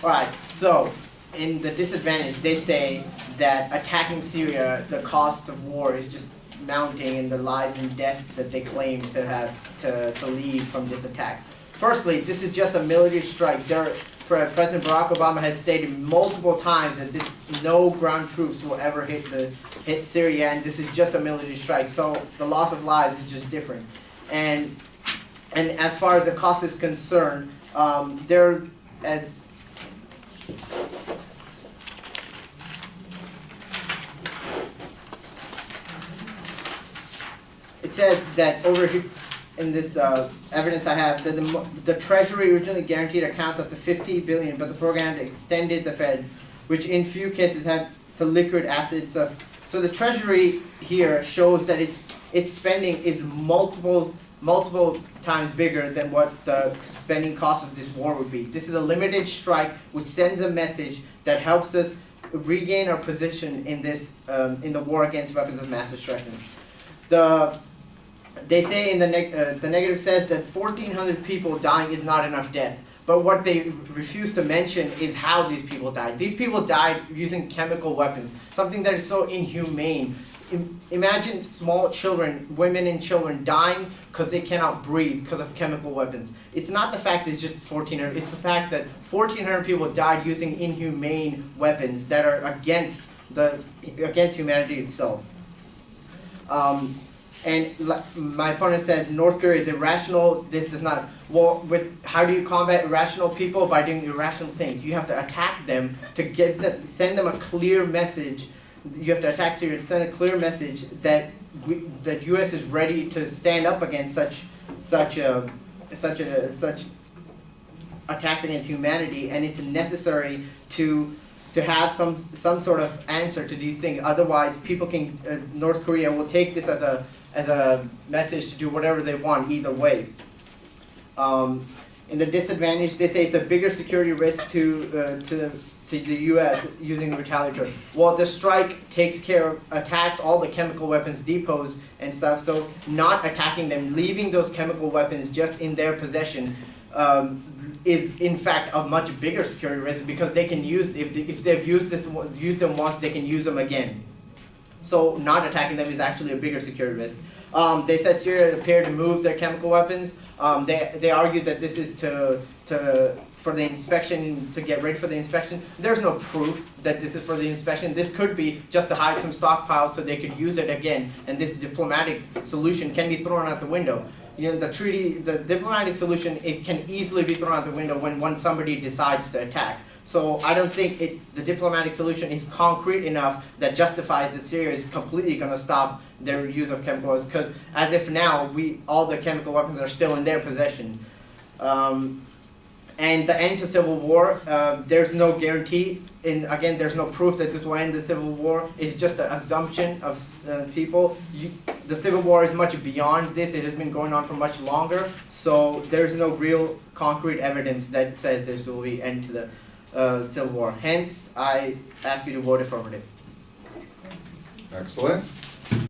Alright, so in the disadvantage, they say that attacking Syria, the cost of war is just mounting in the lives and death that they claim to have to lead from this attack. Firstly, this is just a military strike. President Barack Obama has stated multiple times that no ground troops will ever hit Syria, and this is just a military strike. So the loss of lives is just different. And as far as the cost is concerned, it says that over here in this evidence I have, that the Treasury originally guaranteed accounts up to $50 billion, but the program extended the Fed, which in few cases had to liquid assets of. So the Treasury here shows that its spending is multiple times bigger than what the spending cost of this war would be. This is a limited strike which sends a message that helps us regain our position in this in the war against weapons of mass destruction. They say in the negative says that 1,400 people dying is not enough death. But what they refuse to mention is how these people died. These people died using chemical weapons, something that is so inhumane. Imagine small children, women and children dying because they cannot breathe because of chemical weapons. It's not the fact that it's just 1,400, it's the fact that 1,400 people died using inhumane weapons that are against humanity itself. And my opponent says North Korea is irrational. This does not. Well, how do you combat irrational people? By doing irrational things. You have to attack them to send them a clear message. You have to attack Syria to send a clear message that the U.S. is ready to stand up against such attacks against humanity, and it's necessary to have some sort of answer to these things. Otherwise, people can North Korea will take this as a message to do whatever they want either way. In the disadvantage, they say it's a bigger security risk to the U.S. using retaliatory. Well, the strike attacks all the chemical weapons depots and stuff. So not attacking them, leaving those chemical weapons just in their possession, is in fact a much bigger security risk because they can use if they've used them once, they can use them again. So not attacking them is actually a bigger security risk. They said Syria appeared to move their chemical weapons. They argued that this is for the inspection, to get ready for the inspection. There's no proof that this is for the inspection. This could be just to hide some stockpiles so they could use it again, and this diplomatic solution can be thrown out the window. You know, the diplomatic solution, it can easily be thrown out the window when somebody decides to attack. So I don't think the diplomatic solution is concrete enough that justifies that Syria is completely going to stop their use of chemicals, because as if now all the chemical weapons are still in their possession. And the end to civil war, there's no guarantee. And again, there's no proof that this will end the civil war. It's just an assumption of people. The civil war is much beyond this. It has been going on for much longer. So there's no real concrete evidence that says this will be end to the civil war. Hence, I ask you to vote affirmative. Excellent.